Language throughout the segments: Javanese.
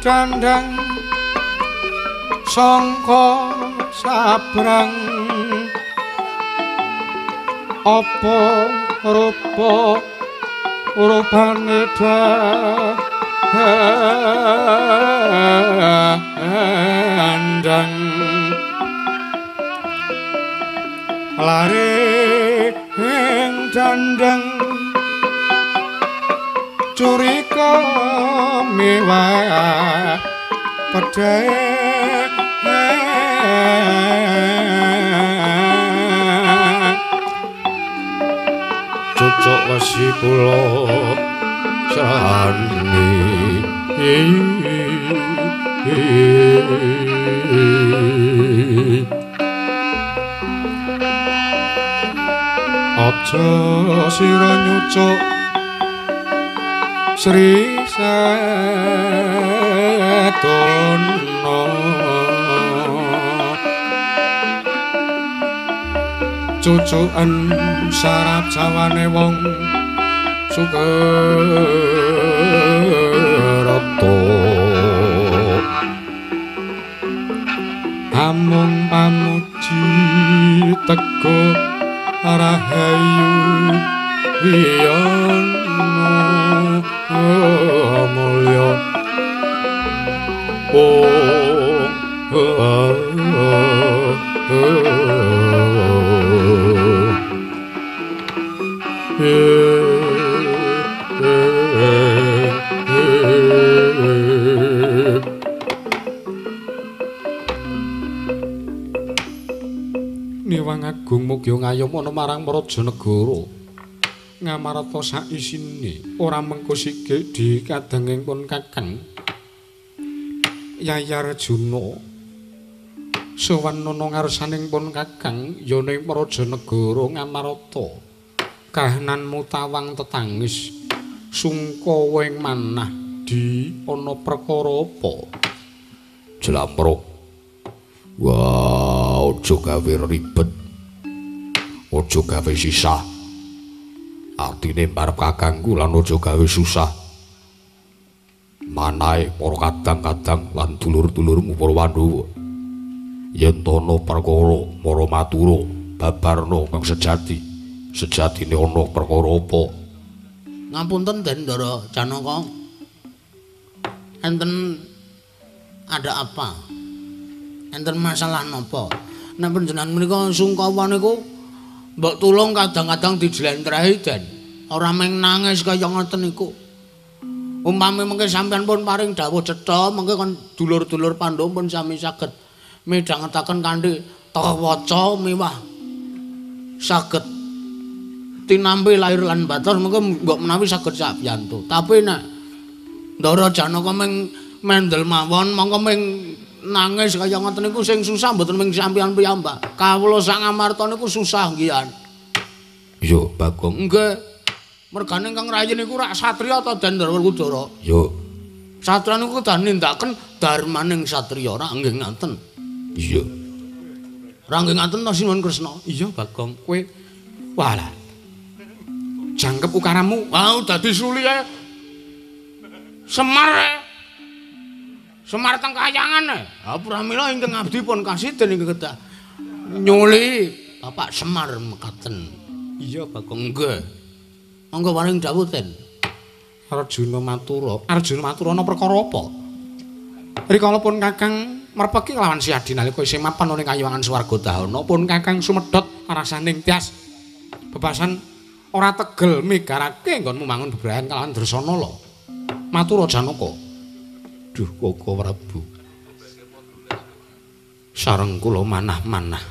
Dandang sangka sabrang apa rupa rupane dandang lare ing dandang curika mewah pedhe cucuk wesi kula sani aja sira nyucuk Sri Setono cucuken sarap sawane wong Sukerto amung pamuji tego rahayu wiyono mulya Niwang Agung mugya ngayomana marang Prajanegara ngamarta sak isine ora mengko sikik dikadangipun Kakang Yayi Arjuna sowan ana ngarsanipun Kakang ya ning Prajanegara ngamarta kahananmu tawang tetangis sungka weng manah di ana perkara apa Jlamruk wah aja gawe ribet aja gawe sisah artine barep kakangku lan aja gawe susah manahe para kadang-kadang lan dulur-dulurmu para Pandhawa yen ana perkara para matura babarna kang sejatine ana perkara apa ngapunten Den Ndara Janaka enten ada apa enten masalah napa nek panjenengan menika sungkawan niku mbok tulung kadang-kadang dijlentrehi Den ora mung nangis kaya ngoten niku umpami mengke sampean pun paring dawuh cetha mengke kon dulur-dulur Pandhawa pun sami saged midhangetaken kanthi tawaca miwah saged tinampi lair lan batos mengke mbok menawi saged sabiyantu tapi nek Ndara Janaka mung mendel mawon mongko mung nangis kaya ngoten niku sing susah mboten mung sampeyan piyambak. Kawula sak ngamarta niku susah nggih. Yo, Bagong. Nggih. Mergane Kang Rayi niku rak satriya ta Dendrawardara? Yo. Satriya niku kudu nindaken darmaning satriya, rak nggih ngaten. Iya. Ra nggih ngaten to Sinuwun Kresna. Iya, Bagong. Kowe walah. Jangkep ukaramu. Wau dadi suliye. Semar teng kayangan. Pramila ingkang abdi pun kasiden inggih kedah. Nyuli Bapak Semar mekaten. Iya, Bagong. Nggih. Monggo paring dawuh ten. Arjuna Matura. Arjuna Matura ana perkara apa? Rikala pun Kakang merpeki lawan Si Adi nalika isih mapan ning kayuwangan swarga dahana pun Kakang sumedhot rasaning tias. Bebasan ora tegel migarake nggonmu mangun bebrayan kalawan Dresanala. Matura Janaka. Duh Koko Prabu. Sareng kula manah-manah.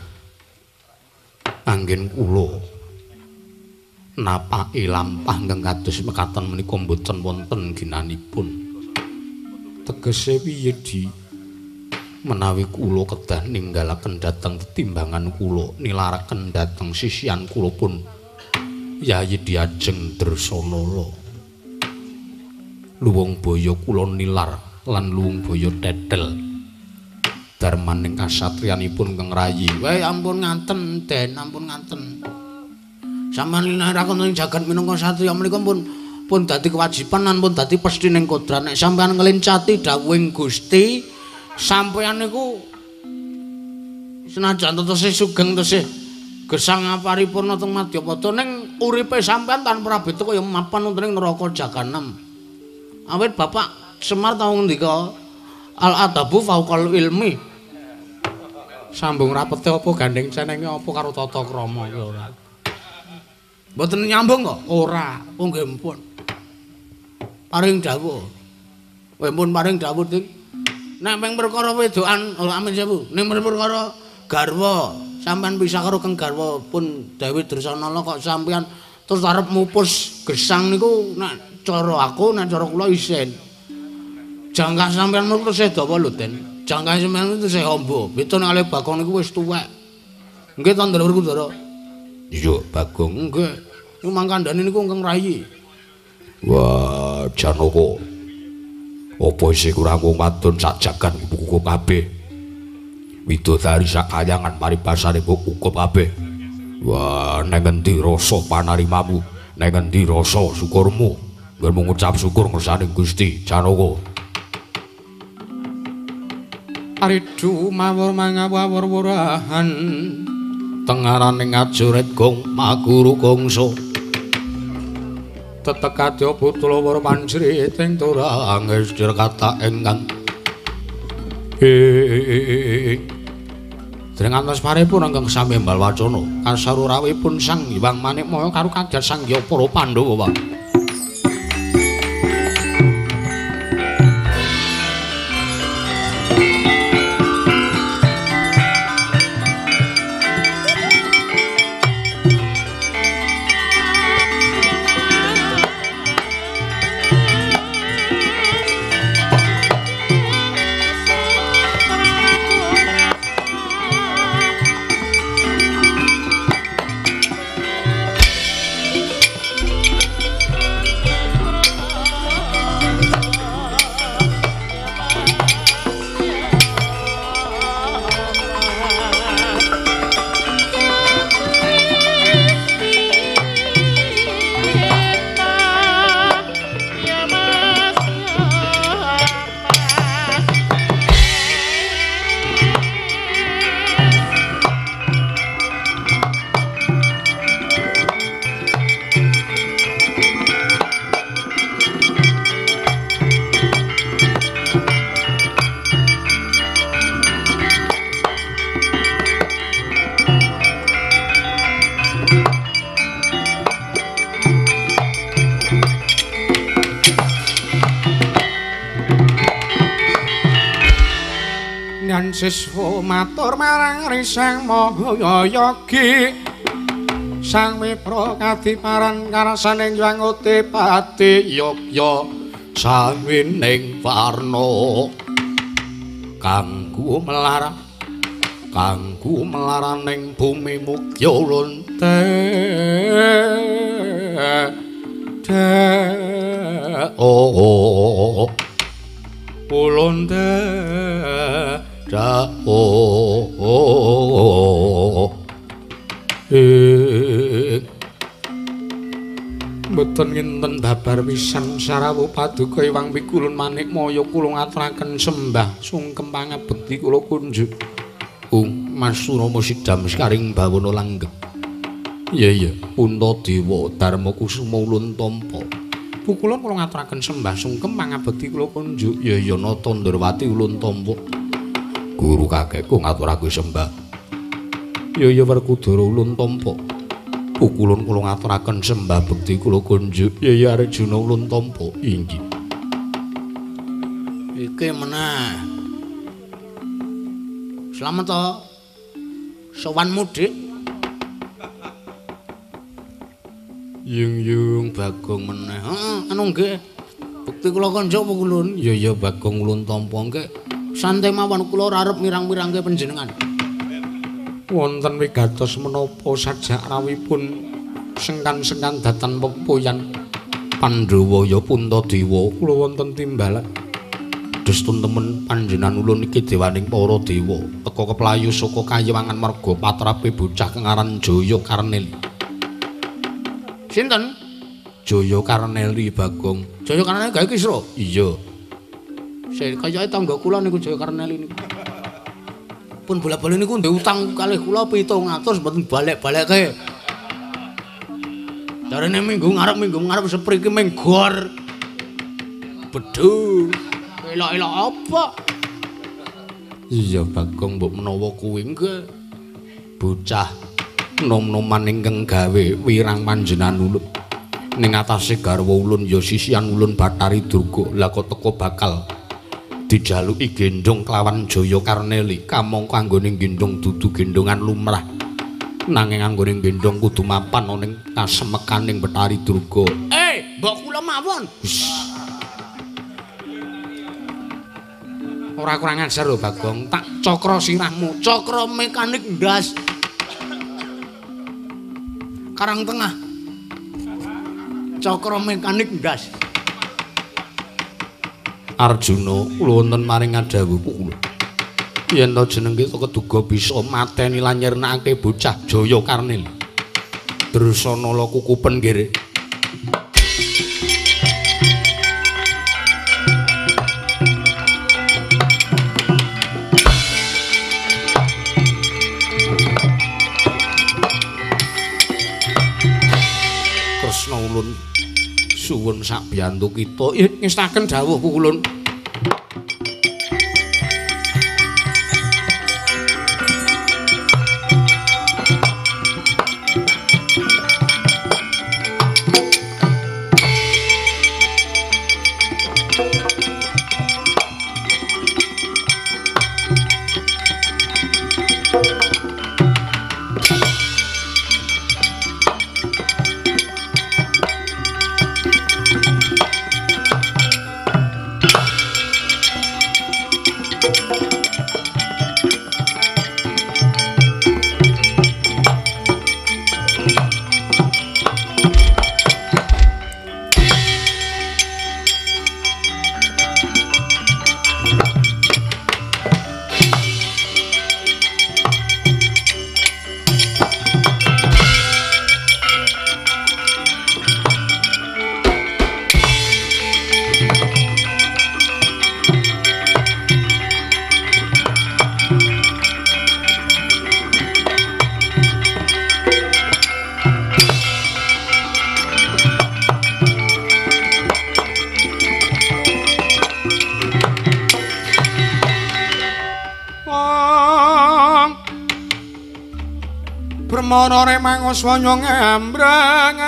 Anggen kula napaki lampah ingkang kados mekaten menika mboten wonten ginanipun. Tegese piye Di? Menawi kula kedah ninggalaken dhateng tetimbangan kula, nilaraken dhateng sisihan kula pun Yayi Diajeng Dresanala. Luwung baya kula nilar lan luwung baya tetel. Darmaning kasatriyanipun Kang Rayi. Weh ampun ngaten, Den, ampun ngaten. Sampeyan linaraken ing jagat minangka satriya menika pun dadi kewajiban lan pun dadi pesthi ning kodrat. Nek sampeyan nglencati dawuhing Gusti, sampeyan niku senajan tesih sugeng tesih gesang aparipurna teng Madyapada ning uripe sampeyan tanpa rabeta kaya mapan wonten ing neraka jahanam. Awit Bapak Semar tau ngendika al-adabu fauqal ilmi. Sambung rapete apa gandeng cenenge apa karo tata krama ya ora. Mboten nyambung kok? Ora. Oh nggih mpun. Paring dawuh. Kowe mpun paring dawuh, Dik. Nek ping perkara wedokan, amin sewu. Ning perkara garwa, sampean pisah karo Kang Garwa pun Dewi Dresanala kok sampean terus arep mupus gesang niku nek cara aku, nek cara kula isin. Jangkah sampean niku tesih dawa lho, Den. Jangkah sampean niku tesih amba. Beta nek kalih Bagong niku wis tuwek. Nggih to Ndrawurku, Ndara? Iya, Bagong. Nggih. Niku mangkandhane niku Kang Rayi. Wah, Janaka. Apa isih kurang wong wadon sak jagat kuku kabeh. Widodari sak kayangan paribasane kuku kabeh. Wah, nang endi rasa panarimamu? Nang endi rasa syukurmu? Nggon ngucap syukur ngersane Gusti Janaka. Aridu mawur mangawur-wurahan. Tengaraning ajurit gong maguru gongso. Tetekadya putra wara panjri ting turang istir kata engkang dereng antos paripun ingkang sami mbal wacana kasarurawipun Sang Hyang Manikmaya karo kaget Sang Hyang para Pandhawa. Siswa matur marang Risang Mahayogi Sang Wipra kadiparan karsaning Hyang Utipati Yogya sawining warna kanggo melaraning bumi mukya lonte ulonte mboten nginten babar wisan sarawuh paduka Hyang Pikulun Manik Maya kula ngaturaken sembah sungkem pangabekti kula kunjuk Mas Surama Sidam Sekaring Bawana Langgeng. Iya Puntadewa Darma Kusuma Ulun Tampa. Pukulan kula ngaturaken sembah sungkem pangabekti kula kunjuk. Iya Nata Ndrawati Ulun Tampa. Guru kakekku ngaturake sembah. Iya Werkudara Ulun Tampa. Pukulan kula ngaturaken sembah bekti kula kunjuk. Iya Arjuna Ulun Tampa. Inggih. Iki meneh. Selamat to. Sowan mudik. Yung Bagong meneh. Heeh, anu nggih. Bekti kula kanca apa kulun? Ya Bagong Ulun Tampa nggih. Santai mawon kula ora arep mirang-mirangke panjenengan. Wonten wigatos menapa sajak rawipun sengkan-sengkan datan pepoyan Pandhawa ya Puntadewa kula wonten timbalan. Destun temen panjenengan ulun iki dewaning para dewa teka keplayu saka kayewangan marga patrape bocah kengaran Jaya Karneli. Sinten? Jaya Karneli Bagong. Jaya Karneli gawe kisra? Iya. Kayake tangga kula niku Jaya Karneli niku. Pun bola-bali niku ndek utang kalih kula 700 mboten balik-balekke. Jarene minggu ngarep sepriki ming gor. Bedhu. Elok-elok apa? Iya Bagong mbok menawa kuwi nggih bocah nom-noman ingkang gawe wirang panjenengan ulun ning atase garwa ulun ya sisian ulun Bathari Durga. Lah kok teko bakal dijaluki gendong kelawan Jaya Karneli. Kamangka anggone gendong dudu gendongan lumrah nanging anggone gendong kudu mapan ana ning kasemekaning Bathari Durga. Mbok kula mawon. Ora kurang ajar lho Bagong, tak cokro sirahmu, cokro mekanik ndas. Karang tengah. Cokro mekanik ndas. Arjuna kula wonten maring adhawuh kula. Yen to jenenge to keduga bisa mateni lan nyernakake bocah Jaya Karneli. Drusanala kukupen nggih. Ulun suwun sak biyantu kita ngestaken dawuh Pukulun. Brahmana manguswanya ngambrang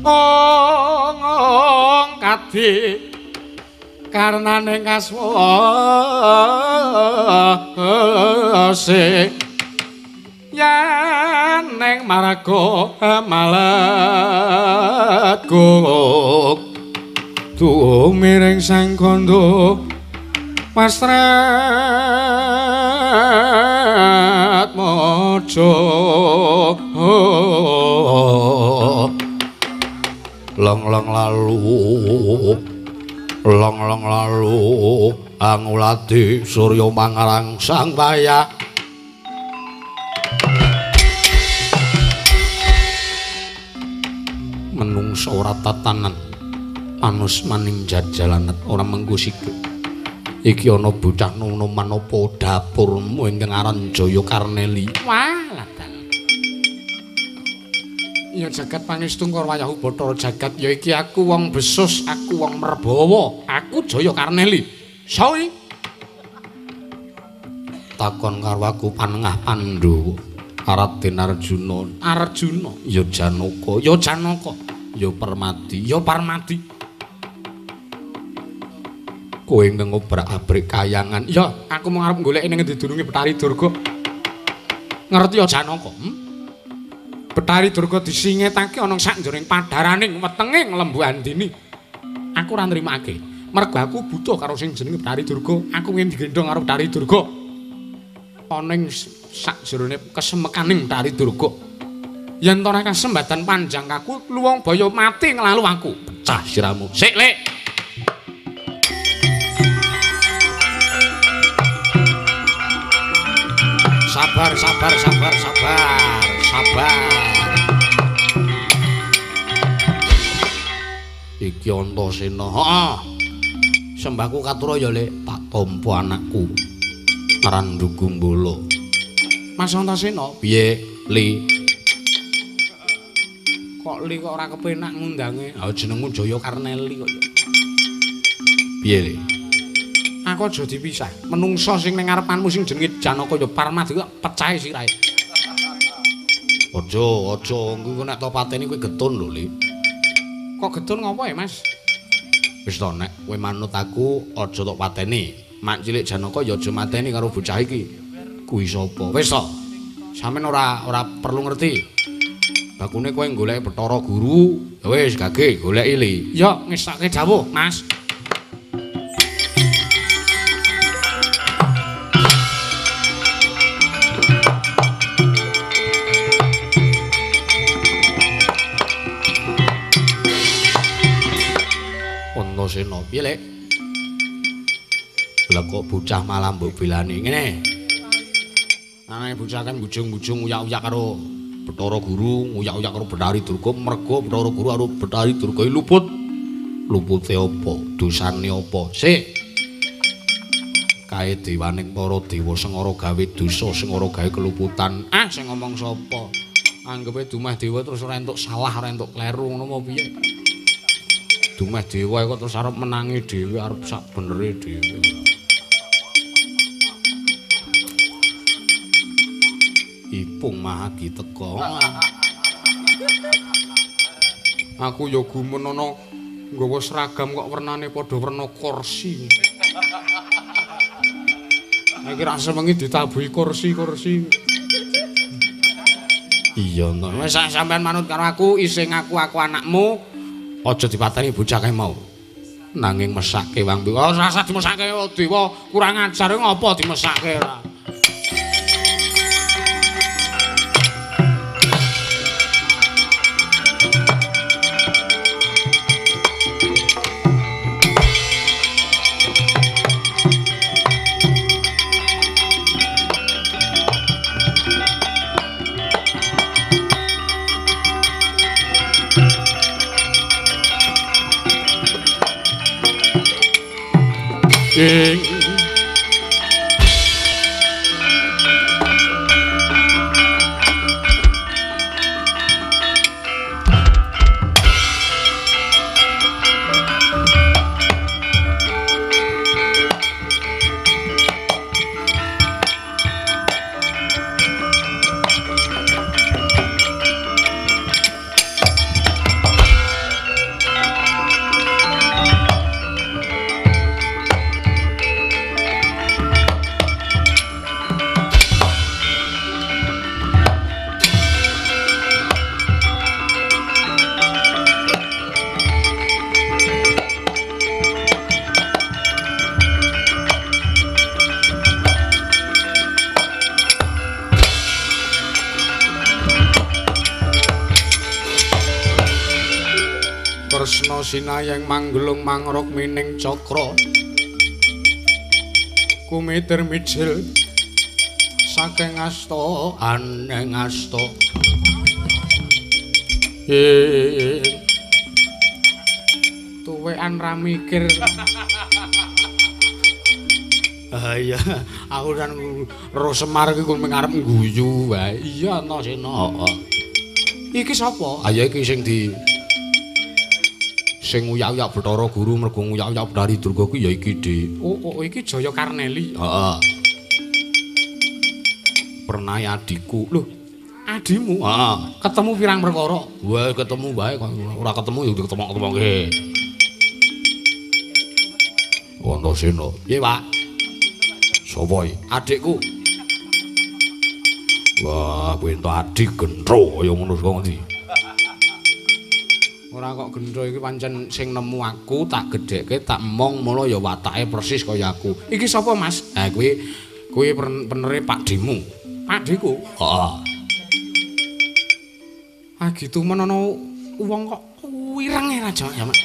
ong kadi karnane kaswase yen ning marga maleguk tumiring sang kandha Pastret mojo long lalu anguladi surya mangarang sang paya menungso ora tatanan panus maning jajalanet ora menggusike iki ana bocah nom-noman apa dapurmu ingkang aran Jaya Karneli walah ya jagat pangestu Karwayahu Bathara jagat ya iki aku wong Besus aku wong Merbawa aku Jaya Karneli sawi takon karo aku Panengah Pandhawa Raden Arjuna ya Janaka ya Permadi kowe ingkang ngobrak-abrik kayangan ya aku mau arep golek ning endi durunge Betari Durga ngerti ya Janaka Betari Durga disingetake ana sak njoring padaraning wetenging Lembu Andini aku ora nrimake mergo aku butuh karo sing jenenge Betari Durga aku ingin digendhong karo Betari Durga ana ing sak jerone kesemekaning Betari Durga yen ora kasembatan panjang aku luwung baya mati nglalu aku pecah siramu sik lek sabar iki Antasena heeh sembahku katura ya Lek tak tampa anakku Randu Gumbala Mas Antasena piye Li kok Li kok ora kepenak ngundange ha jenengmu Jaya Karneli kok ya piye Li aku aja dipisah menungso sing ning ngarepanmu sing jenenge Janaka ya Parmadi kok pecahe sirahe aja engko nek to pateni kowe getun lho Li kok getun ngopo ya Mas wis to nek kowe manut aku aja tok pateni mak cilik Janaka ya aja mateni karo bocah iki kuwi sapa wis to sampean ora perlu ngerti bakune kowe golek Bathara Guru ya wis gage goleki Li ya ngesake dawuh Mas Antasena piye Lek lha kok bocah malah mbok belani ngene anake bocah kan bujung-bujung uyak-uyak karo Bathara Guru uyak-uyak karo Betari Durga mergo Bathara Guru karo Betari Durga lupute apa dosane apa sik kae dewaning para dewa sing ora gawe dosa sing ora gawe keluputan sing ngomong sapa anggepe dumeh dewa terus ora entuk salah ora entuk kleru ngono apa piye dumeh dewa kok terus arep menangi dhewe arep sak benere dhewe Ipung Mahagi teka aku ya gumun ana nggawa seragam kok wernane padha werna kursi iki ra semengi ditabuhi kursi iya to wis sampean manut karo aku ising aku anakmu aja dipateni bocah kae mau nanging mesake wang ora rasa dimesake dewa kurang ajar ngopo dimesake ora sinayeng manggelung mangrok mining cakra kumitir mijil saking asta aneng asta tuwekan ra mikir iya aku kan ro Semar iki kon ngarep ngguyu wae iya Antasena iki sapa ya iki sing uyak-uyak Bathara Guru mergo nguyak-uyak Bathari Durga ku ya iki Dik. Oh iki Jaya Karneli. Heeh. Pernah adikku. Lho, adimu? Heeh. Ketemu pirang perkara? Wah, ketemu bae kok ora ketemu ya ketemu-ketemuke. Antasena. Piye, Pak? Sapa iki? Adikku. Wah, kuwi entuk adik gendro kaya ngono kok ngendi? Ora kok gendro iki pancen sing nemu aku tak gedhekke tak emong mula ya watake persis kaya aku. Iki sapa Mas? Ha kuwi penere Pak Dimu. Pak Diku? Heeh. Ah gitu men ana wong kok irenge ra jamak-jamak.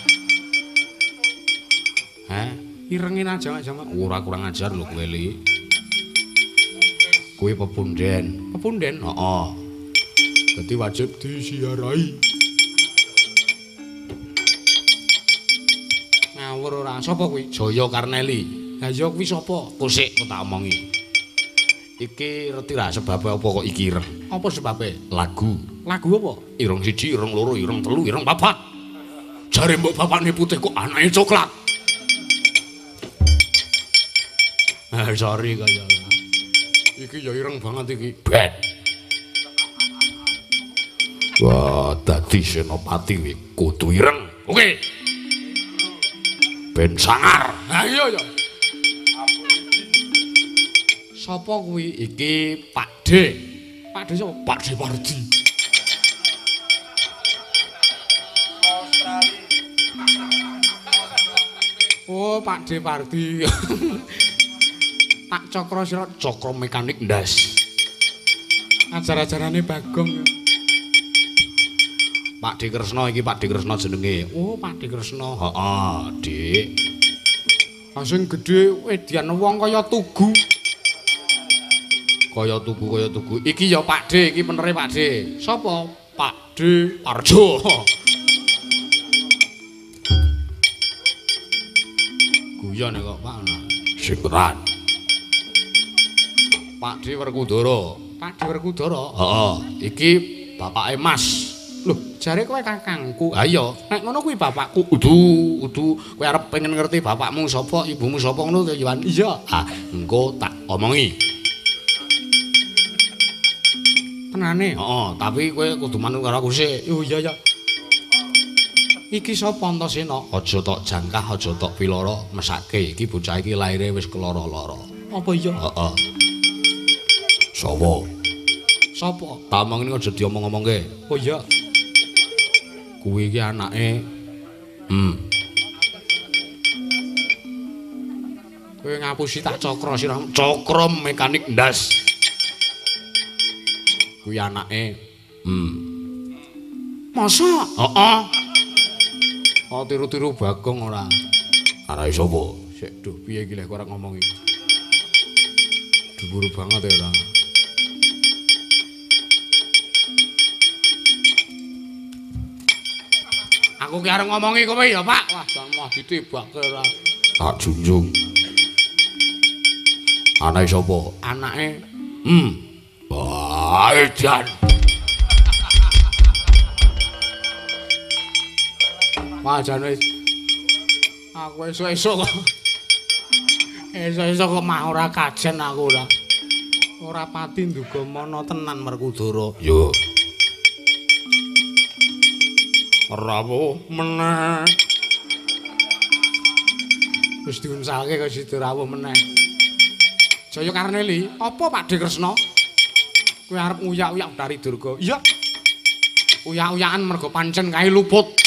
Hah? Irenge ra jamak-jamak. Ora kurang ajar lho kowe li. Kuwi pepunden. Pepunden? Heeh. Dadi wajib disiarahi. Ngawur ora. Sapa kuwi? Jaya Karneli. Lah ya kuwi sapa? Kusik kok tak omongi. Iki reti ra sebabe apa kok iki ireng? Apa sebabe? Lagu. Lagu apa? Ireng 1, ireng 2, ireng 3, ireng 4. Jare mbok bapakne putih kok anake coklat. Sorry kaya. Iki ya ireng banget iki. Bet. Wah, dadi senopati kuwi kudu ireng. Oke. Ben sangar. Ha iya ya. Sapa kuwi? Iki Pak D. Pak D sapa? Pak D Pardi. Oh, Pak D Pardi. Tak cokro sira cokro mekanik ndas. Ajar-ajarane Bagong. Pak D Kresna iki Pak D Kresna jenenge. Oh, Pak D Kresna. Heeh, Dik. Sing gedhe edian wong kaya tugu. Kaya tugu. Iki ya Pak D, iki penere Pak D. Sapa? Pak D Arjo. Guyon kok Pak. Sinten? Pak D Werkudara. Pak D Werkudara? Heeh. Iki bapake Mas. Loh, jare kowe kakangku. Ha iya, nek ngono kuwi bapakku. Udu kowe arep pengen ngerti bapakmu sapa, ibumu sapa ngono to, Iwan? Iya. Ah, engko tak omongi. Tenane? Heeh, tapi kowe kudu manut karo aku sik. Oh iya ya. Iki sapa Antasena? Aja tok jangkah, aja tok piloro, mesake. Iki bocah iki laire wis keloro-loro. Apa iya? Heeh. Sapa? Sapa? Tak omongin aja diomong-omongke. Oh iya. Kuwi iki anake Kowe ngapusi tak cokro sira. Cokro mekanik ndas. Kuwi anake Masa? Heeh. Oh tiru-tiru Bagong ora. Arake sapa? Sik duh piye iki lek ora ngomong iki. Dhuwur banget ya ora. Aku ki arep ngomongi kowe ya, Pak. Wah, jan mah ditibake ora. Tak junjung. Anake sapa? Anake Wah, edan. Wah, jan wis. Aku esuk-esuk kok. Esuk-esuk kok mah ora kajen aku ora. Ora pati nduga mana tenan Werkudara. Yo. Rawuh meneh. Wis diunsalke kok sida rawuh meneh. Jaya Karneli, apa Pak D Kresna? Kowe arep nguyak-uyak Bathari Durga. Iya. Uyak-uyakan mergo pancen kae luput.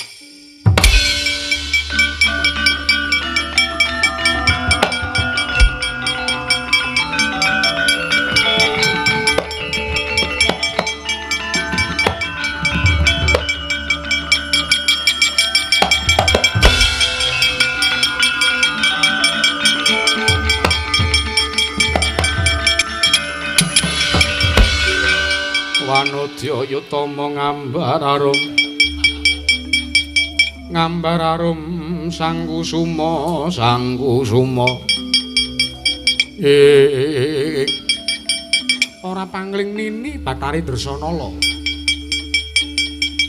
Wanodya Yutama ngambar arum Sangkusuma ora pangling nini Bathari Dresanala.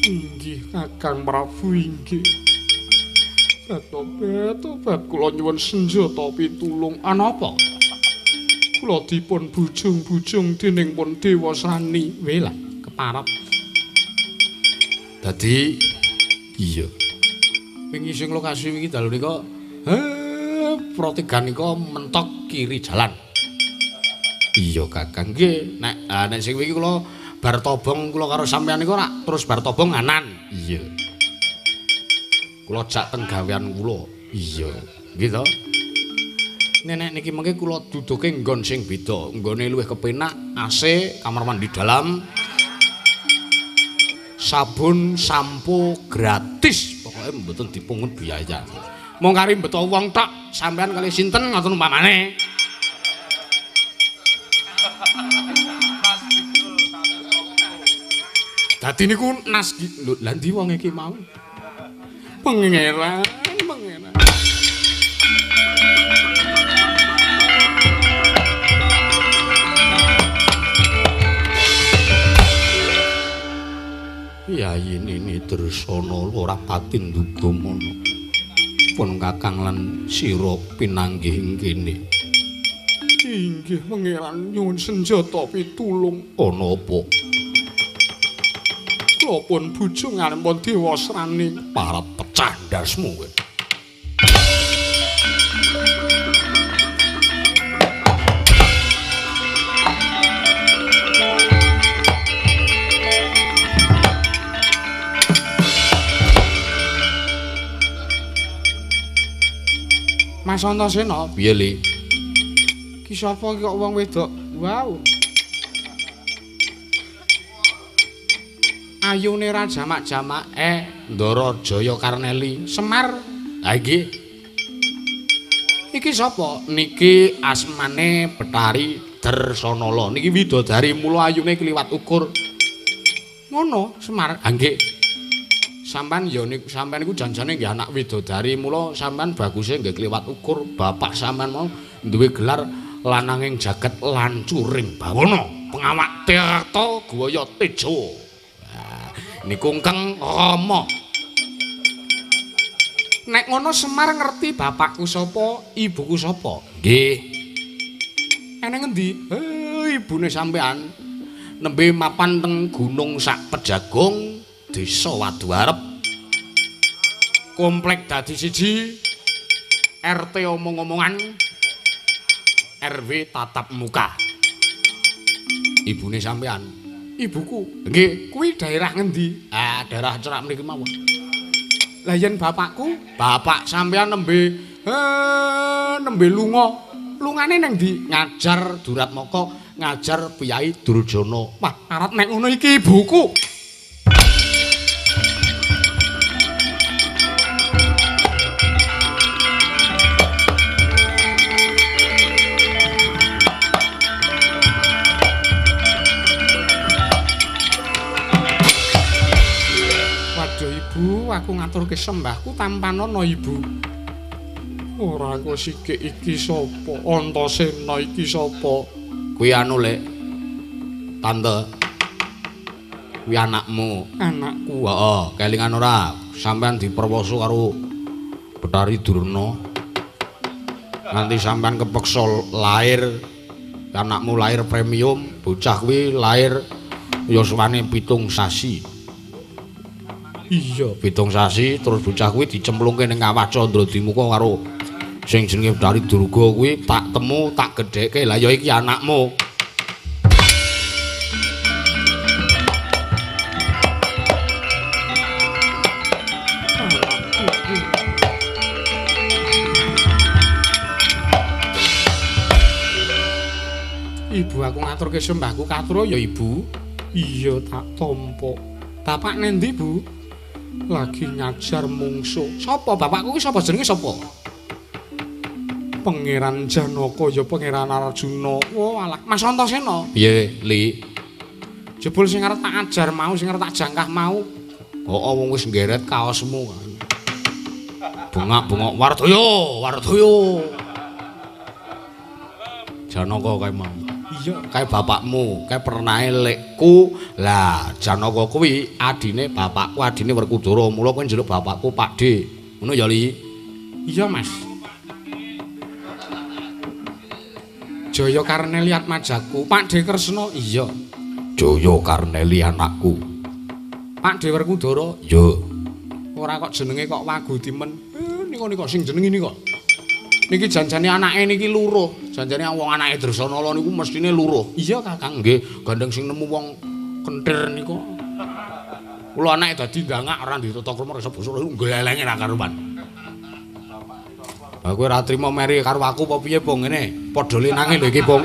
Inggih Kakang Prabu inggih. Tobat kula nyuwun senjata pitulung. Anapa? Kula dipun bujung-bujung dening pun Dewa Srani. Wela keparep. Dadi iya. Wingi sing lokasi wingi dalu nika Prategan nika mentok kiri jalan. Iya Kakang nggih. Nek sing wingi kula bar tobong kula karo sampeyan niku ora terus bar tobong nganan. Iya. Kula jak teng gawean kula. Iya, nggih to. Nenek niki mengke kula duduke nggon sing beda, nggone luwih kepenak, AC, kamar mandi dalam. Sabun, sampo gratis, pokoke mboten dipungut biaya. Mong kari beto wong tok, sampean kali sinten ngoten umpamane. Dadi niku nas lho, lha ndi wong iki mau? Pangeran. Yayi Nini Dresanala ora pati nduga mono. Pun Kakang lan sira pinanggih ing kene. Inggih pangeran nyuwun senjata pitulung. Ana apa? Kula pun bujungan pun Dewa Srani parep pecah ndasmu kowe. Mas Antasena, piye Li? Ki sapa kok wong wedok? Wow. Ayune ra jamak-jamak Ndara Jaya Karneli Semar. Ha iki sapa? Niki asmane Bathari Dresanala. Niki widodari mula ayune kliwat ukur. Ngono, Semar. Ha nggih. Sampeyan ya niku sampeyan niku janjane nggih anak widodari mula sampeyan baguse nggih kliwat ukur. Bapak sampeyan mau duwe gelar lananging jagat lancuring bawana, pengawak Tirta Gwaya Teja. Niku Kang Rama. Nek ngono Semar ngerti bapakku sapa, ibuku sapa? Nggih. Eneng endi? Ibune sampean nembe mapan teng gunung sak Pejagong, Desa Waduarep. Komplek dadi siji, RT omong-omongan, RW tatap muka. Ibune sampean. Ibuku, nggih, kuwi daerah ngendi? Daerah Cerak mriki mawon. Lah yen bapakku, bapak sampean nembe lunga. Lungane nang ndi? Ngajar Duratmaka, ngajar Piyai Durjana. Wah, arep nek ngono iki ibuku. Aku ngaturke sembahku tanpa ana ibu. Ora kok sikik iki sapa? Antasena iki sapa? Kuwi anu Lek. Tante. Kuwi anakmu. Anakku. Heeh, kelingan ora? Sampeyan diperwasa karo Bathari Durna. Nanti sampeyan kepeksa lair anakmu lahir premium, bocah kuwi lahir yuswane 7 sasi. Iya, 7 sasi terus bocah kuwi dicemplungke ning kawah Candradimuka karo sing jenenge Bathari Durga kuwi tak temu tak gedhekke. Lah ya iki anakmu. Ibu aku ngaturke sembahku katur ya Ibu. Iya tak tampa. Bapak nendi, Bu? Lagi ngajar mungsuh. Sapa bapakku ki sapa jenenge sapa? Pangeran Janaka ya Pangeran Arjuna. Oh alah, Mas Antasena. Piye, Li? Jebul sing arep tak ajar mau, sing arep tak jangkah mau. Oh, wong wis nggeret kaosmu. Bengak-bengok Wardaya. Janaka kae mau. Iya, kae bapakmu, kae pernahe lekku. Lah, Janaka kuwi adine bapakku, adine Werkudara. Mula kowe njaluk bapakku Pakde. Ngono ya, Li? Iya, Mas. Jaya Karneli atmajaku, Pakde Kresna. Iya. Jaya Karneli anakku. Pakde Werkudara. Iya. Ora kok jenenge kok Waguti men. Nika sing jeneng ini kok. Niki janjane anake niki luruh. Janjane wong anake Dresanala niku mestine luruh. Iya, Kakang. Nggih, gandeng sing nemu wong kentir niku. Kula anake dadi ndangak ora ditata krama rasa basa niku glelenge ra karuan. Lah kowe ora trimo meri karo aku apa piye, Bong? Ngene, padha linange lho iki, Bong.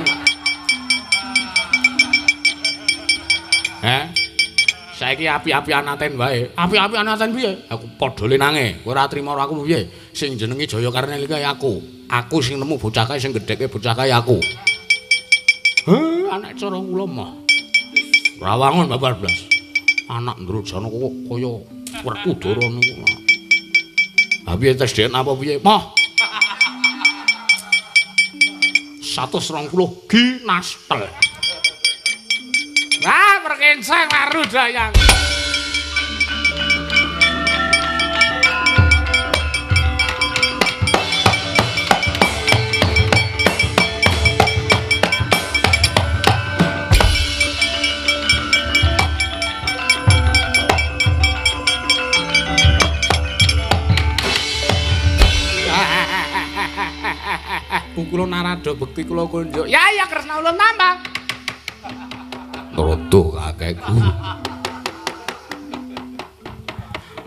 Saiki api-api anaten wae. Api-api anaten piye? Aku padha linange. Kowe ora trimo aku piye? Sing jenenge Jaya Karneli kae aku. Aku sing nemu bocah kae sing gedheke bocah kae aku. Anak cara kula mah. Rawangun babar blas. Anak Ndrojana kok kaya Werkudara niku. Ha piye tes DNA apa piye? Mah. 120 ginastel. Wah, perkencang laru dayang. Kula narada bekti kula kunjuk. Ya Kresna ulun tambah. Rodo kakekku.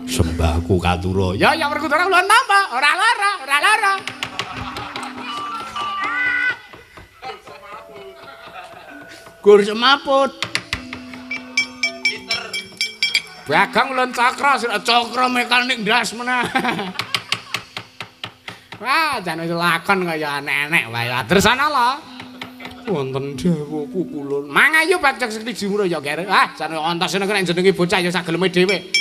Sembahku katura. Ya Werkudara ulun tambah. Ora lara. Gur semaput. Bagong ulun cakra mekanik ndas meneh. Wah, jan wis lakon kaya enek-enek wae. Dresanala. Wonten dawuhku kulun. Mangayu pacek sekti jumur ya, Ger. Jan ontosene nek jenenge bocah ya sak geleme dhewe.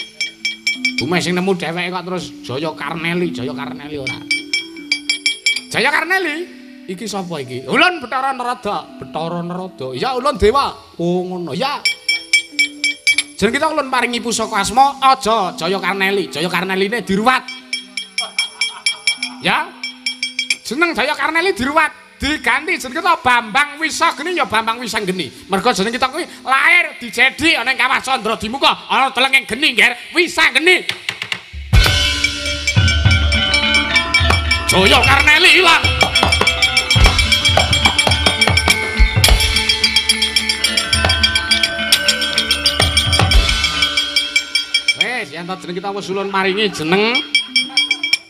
Bume sing nemu dheweke kok terus Jaya Karneli ora. Jaya Karneli? Iki sapa iki? Ulun Bathara Narada. Ya ulun dewa. Oh ngono ya. Jeneng kita ulun paringi pusaka asma aja Jaya Karneli. Jaya Karneline diruwat. Ya. Jeneng Jaya Karneli diruwat, diganti jeneng kita Bambang Wisageni ya Bambang Wisanggeni. Mergo jeneng kita kuwi lair dijedi ana ing Kawah Candra Dimuka, ana telenging geni, Nger, Wisanggeni. Jaya Karneli ilang. Wes, yen jeneng kita wis ulun maringi jeneng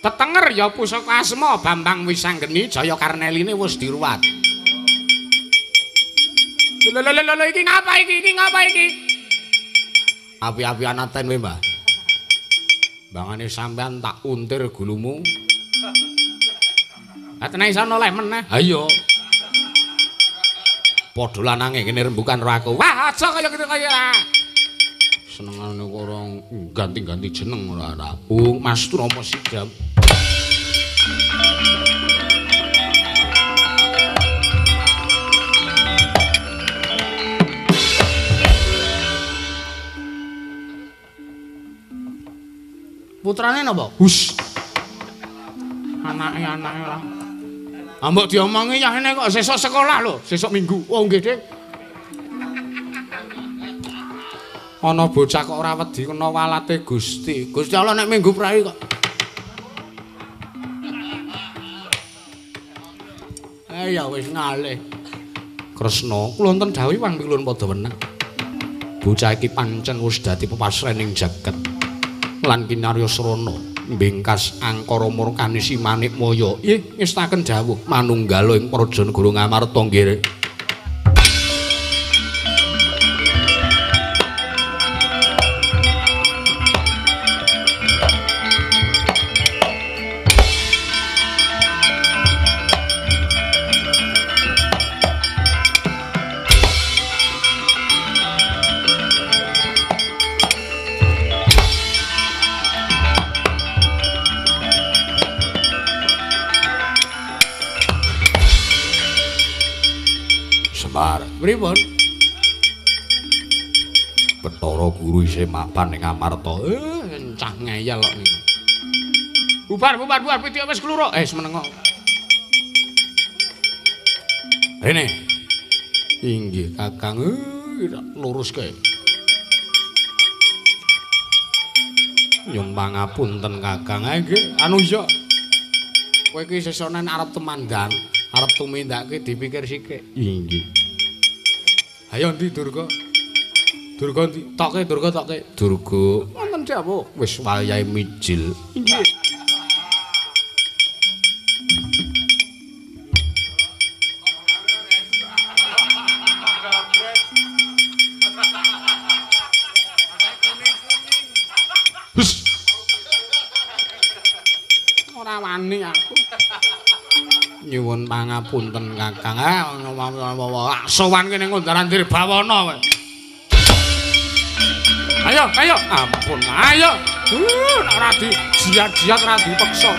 tetenger ya pusaka asma Bambang Wisanggeni, Jaya Karneline wis diruwat. Lho iki ngapa iki? Api-api anaten kowe, Mbah. Bangane sampean tak untir gulumu. Ha tenan iso oleh meneh. Ha iya. Padha lanange kene rembukan karo aku. Wah, aja kaya gitu kaya. Senengane kok ora ganti-ganti jeneng ora. Mas Trama Sidam. Putrane napa? Hus. Anake lah. Ambek diomongi yahene kok sesuk sekolah lho, sesuk Minggu. Oh nggih, Dik. Ana bocah kok ora wedi kena walate Gusti. Gusti Allah nek Minggu prai kok. Ya wis ngalih. Kresna, kula wonten dawuh wong pilun padha wenang. Bocah iki pancen wis dadi pepasrening jagat. Lan kinarya srana mbingkas angkara murkani si Manikmaya. Nggih, ngestaken dawuh manunggal ing Praja Negara Ngamarta nggih. Semar. Pripun? Bathara Guru isih mapan ning Amarta. Encah ngeyel kok niku. Bubar pitik wis kluruk. Semenengo. Rene. Inggih Kakang. Luruske. Nyun pangapunten Kakang. Nggih, anu iya. Kowe iki sesonen arep temandang, arep tumindake dipikir sithik. Inggih. Ayo ndi Durga? Durga ndi? Toke Durga toke. Durga. Wonten dawuh wis wayahe mijil. Inggih. Ora wani aku. Nyuwun pangapunten Kakang. Sowan kene ngundaran Dirbawana kowe. Ayo. Ampun, ayo. Nek ora jiat-jiat ora dipeksa.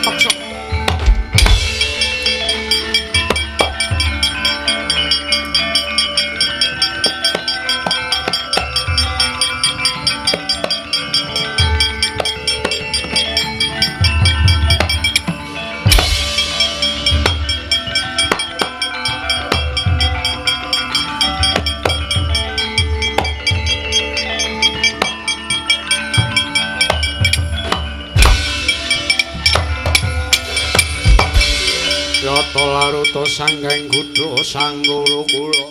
Laruta sanggang kudu sangguru kula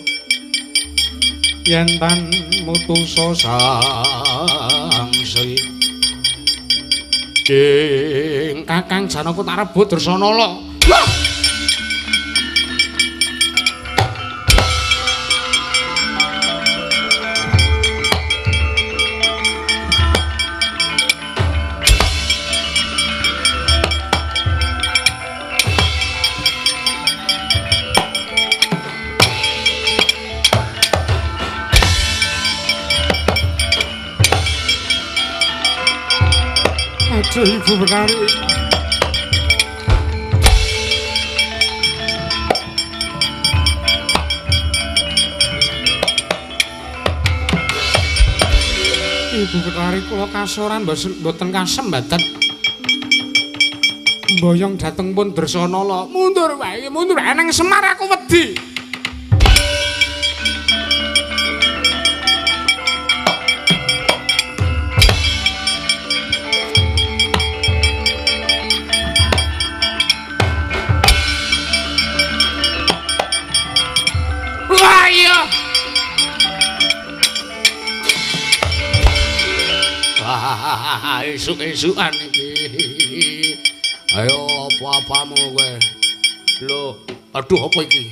yen tan mutusa sangsi ing Kakang Janaka tak rebut Dresanala. Ibu Benari. Ibu Benari kula kasoran mboten kasembadan. Mboyong dhateng pun Dresanala. Mundur wae nang Semar aku wedi. Esuk-esukan iki. Ayo apa-apamu kowe. Lho, aduh apa iki?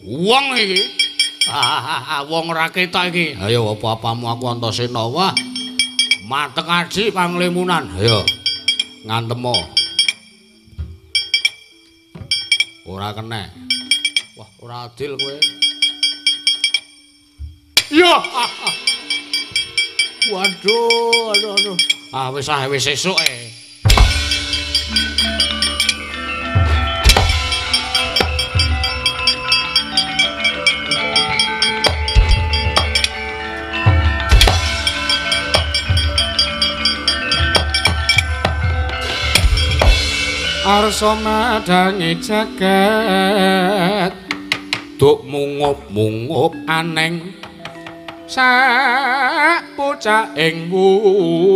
Wong iki. Wong ora ketok iki. Ayo apa-apamu aku Antasena. Wah. Mateng aji panglimunan. Ayo. Ngantemo. Ora kena. Wah, ora adil kowe. Yo. Waduh. Wis esuk e. Arsa madangi jagat duk mungup-mungup aneng sak bocah ing wukir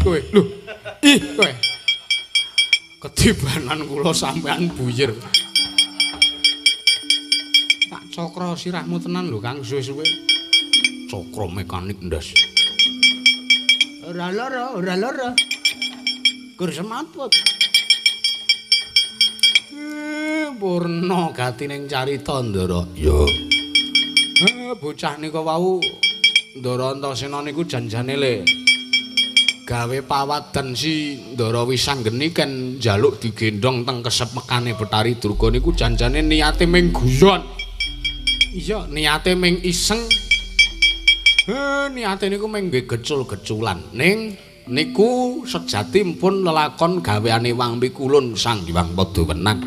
kowe lho kowe kedibanan kula sampean buyir tak cokro sirahmu tenan lho Kang suwe-suwe cokro mekanik ndas ora lara. Gur semaput. Purna gatining carita Ndara. Ya. Bocah nika wau Ndara Antasena niku janjane le gawe pawadan si Ndara Wisanggeni ken njaluk digendhong teng kesepekane Betari Durga niku janjane niate ming guyon. Iya, niate ming iseng. Niate niku ming nggih gecul-geculan. Ning niku sejatipun lelakon gaweane Wang Pikulun Sang Hyang Padawenang.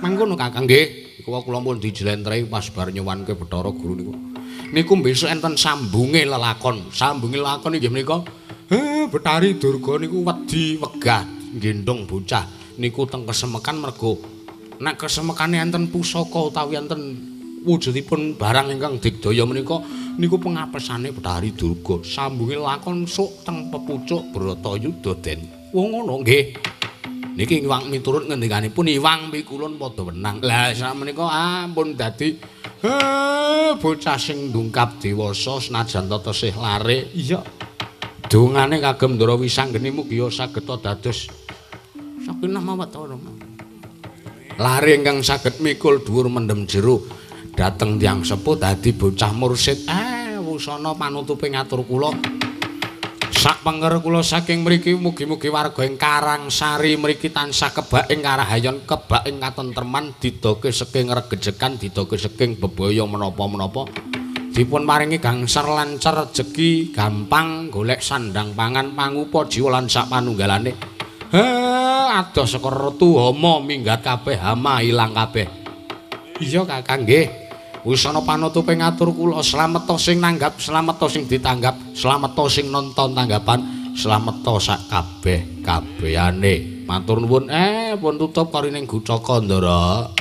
Mangkono Kakang nggih. Iku kula pun dijlentrehi pas bar nyuwanke Bathara Guru niku. Niku besok enten sambunge lelakon. Sambunge lelakon inggih menika Betari Durga niku wedi wegah gendhong bocah niku teng kesemekan mergo nek kesemekane enten pusaka utawi enten wujudipun barang ingkang digdaya menika niku pengapesane Betari Durga. Sambunge lelakon sok teng pepucuk Bratayuda Den. Wong ngono nggih. Niki Iwang miturut ngendikanipun Iwang Pikulun Padawenang. Lah sakmenika ampun dadi bocah sing ndungkap dewasa senajan tesih lare. Iya. Dongane kagem Ndara Wisanggeni mugi saged dados sakinah mawaddah. Lare ingkang saged mikul dhuwur mendem jero dhateng tiyang sepuh dadi bocah mursid. Wusana panutupe ngatur kula. Sak pengker kula saking mriki mugi-mugi warga ing Karangsari mriki tansah kebak ing karahayon, kebak ing katentreman, didoke saking regejekan, didoke saking bebaya menapa-menapa. Dipun maringi gangsar lancar rejeki, gampang golek sandang pangan, pangupa jiwa lan sak panunggalane. Adoh saka retu hama minggat kabeh, hama ilang kabeh. Iya Kakang nggih. Wisana panutupe ngatur kula, slamet sing nanggap, slamet sing ditanggap, slamet sing nonton tanggapan, slamet sak kabeh-kabehane. Matur nuwun pun tutup karining Gucaka Ndara.